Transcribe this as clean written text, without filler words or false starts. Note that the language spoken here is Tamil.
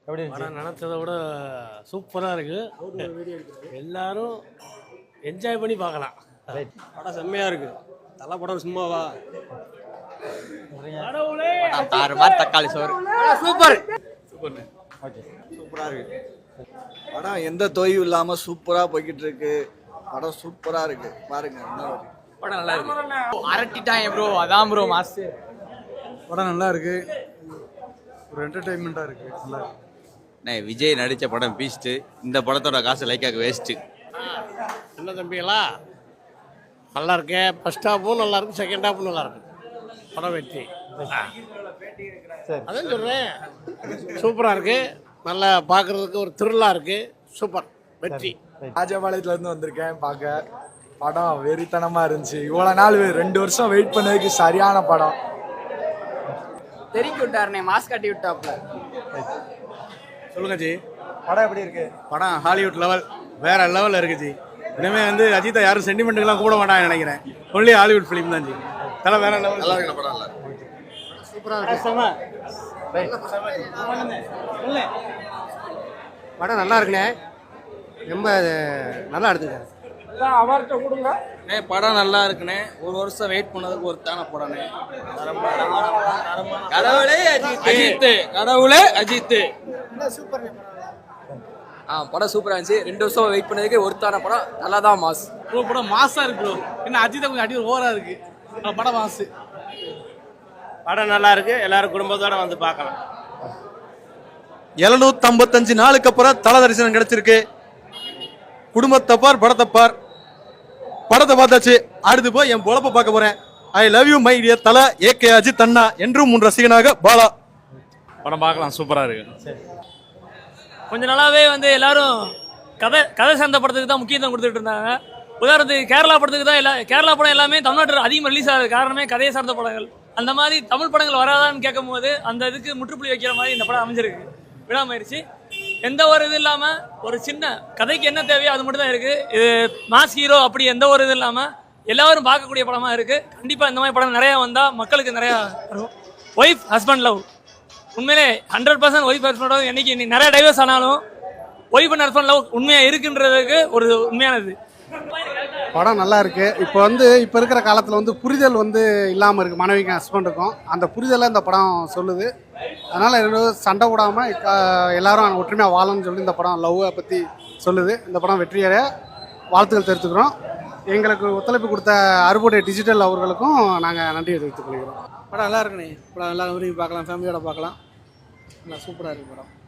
எப்படி இருந்துச்சு? படம் நினச்சதை விட சூப்பராக இருக்குது. எல்லாரும் என்ஜாய் பண்ணி பார்க்கலாம். படம் செம்மையாக இருக்குது. தலை படம் சும்மாவா? தாறு மாதிரி தக்காளி சோறு. சூப்பர். ஓகே. சூப்பராக இருக்குது. படம் எந்த தொய்வும் இல்லாமல் சூப்பராக போய்கிட்டு இருக்கு. படம் சூப்பராக இருக்கு, பாருங்க. படம் நல்லா இருக்கு. அரட்டிட்டாங்க ப்ரோ, அதான் ப்ரோ மாசு. படம் நல்லா இருக்கு. ஒரு என்டர்டைன்மெண்ட்டாக இருக்கு. நல்லா இருக்கு. விஜய் நடித்த படம் பீஸ்ட்டு. இந்த படத்தோட காசு லைக்காக வேஸ்ட்டு. என்ன தம்பிகளா, நல்லா இருக்கு. ஃபர்ஸ்ட் ஹாஃபும் நல்லா இருக்கு, செகண்ட் ஹாஃபும் நல்லா இருக்கு. படம் வெற்றி. அதான் சொல்கிறேன், சூப்பராக இருக்கு. நல்லா பார்க்குறதுக்கு ஒரு த்ரில்லாக இருக்கு. சூப்பர், வெற்றி. ராஜபாளையத்துலேருந்து வந்திருக்கேன் பார்க்க. படம் வெறித்தனமாக இருந்துச்சு. இவ்வளோ நாள் 2 வருஷம் வெயிட் பண்ணதுக்கு சரியான படம். தெரிவிக்க விட்டாருனே, மாஸ்க் கட்டி விட்டாப்ல. சொல்லுங்க ஜி. படம் எப்படி இருக்கு? படம் ஹாலிவுட் லெவல், வேற லெவலில் இருக்கு ஜி. இனிமேல் அஜித்தை யாரும் சென்டிமெண்ட்டுக்கெல்லாம் கூட மாட்டாங்க நினைக்கிறேன். ஒன்லி ஹாலிவுட் ஃபிலிம் தான் ஜி. தலை வேற லெவல். நல்லா இருக்கு படம். நல்லா படம் நல்லா இருக்குண்ணே. ரொம்ப நல்லா எடுத்துக்க. படம் நல்லா இருக்குண்ணே. ஒரு வருஷம் வெயிட் பண்ணதுக்கு ஒரு தான படம்ண்ணே. கடவுளே அஜித், கடவுளே அஜித். படம் சூப்பரா இருந்துச்சு. 2 வருஷம் வெயிட் பண்ணதுக்கு ஒருத்தான படம். நல்லா தான் மாஸ். ப்ரோ படம் மாஸாக இருக்கு ப்ரோ. என்ன அஜித்தை கொஞ்சம் அடி ஓவராக இருக்கு. படம் மாசு. படம் நல்லா இருக்கு. எல்லாரும் குடும்பத்தோட வந்து பார்க்கலாம். 755 நாளுக்கு அப்புறம் தல தரிசனம் கிடைச்சிருக்கு. குடும்பத்தப்பார் படத்தப்பார். படத்தை பார்த்தாச்சு. அடுத்து போய் என் பொழப்ப பார்க்க போறேன். I love you my dear தல ஏகே அஜித் அண்ணா. என்றும் உன் ரசிகனாக பாலா. படம் பார்க்கலாம், சூப்பராக இருக்கு. கொஞ்ச நாளாவே எல்லாரும் கதை சார்ந்த படத்துக்கு தான் முக்கியத்துவம் கொடுத்துட்டு இருந்தாங்க. உதாரணத்துக்கு கேரளா படத்துக்கு தான் கேரளா படம் எல்லாமே தமிழ்நாட்டில் அதிகமாக ரிலீஸ் ஆகுது. காரணமே கதையை சார்ந்த படங்கள். அந்த மாதிரி தமிழ் படங்கள் வராதான்னு கேட்கும் போது அந்த இதுக்கு முற்றுப்புள்ளி வைக்கிற மாதிரி இந்த படம் அமைஞ்சிருக்கு. விடாமயிருச்சு. எந்த ஒரு இது இல்லாமல் ஒரு சின்ன கதைக்கு என்ன தேவையோ அது மட்டும் தான் இருக்குது. இது மாஸ் ஹீரோ அப்படி எந்த ஒரு இது இல்லாமல் எல்லாரும் பார்க்கக்கூடிய படமாக இருக்குது. கண்டிப்பாக இந்த மாதிரி படம் நிறையா வந்தால் மக்களுக்கு நிறையா வரும். ஒய்ஃப் ஹஸ்பண்ட் லவ் உண்மையிலே 100% ஒய்ஃப் ஹஸ்பண்ட் லவ். என்னைக்கு நிறைய டைவர்ஸ் ஆனாலும் ஒய்ஃப் அண்ட் ஹஸ்பண்ட் லவ் உண்மையாக இருக்குன்றதுக்கு ஒரு உண்மையானது. படம் நல்லா இருக்கு. இப்போ இருக்கிற காலத்தில் புரிதல் இல்லாமல் இருக்கு மனைவிக்கும் ஹஸ்பண்டுக்கும். அந்த புரிதலை இந்த படம் சொல்லுது. அதனால சண்டை விடாமல் எல்லாரும் ஒற்றுமையாக வாழணும்னு சொல்லி இந்த படம் லவ்வை பற்றி சொல்லுது. இந்த படம் வெற்றியடைய வாழ்த்துக்கள் தெரிவித்துக்கிறோம். எங்களுக்கு ஒத்துழைப்பு கொடுத்த அறுபடை டிஜிட்டல் அவர்களுக்கும் நாங்கள் நன்றி தெரிவித்துக் கொள்கிறோம். படம் நல்லா இருக்குண்ணே. படம் நல்லா விரும்பி பார்க்கலாம், ஃபேமிலியோட பார்க்கலாம். நல்லா சூப்பராக இருக்கு படம்.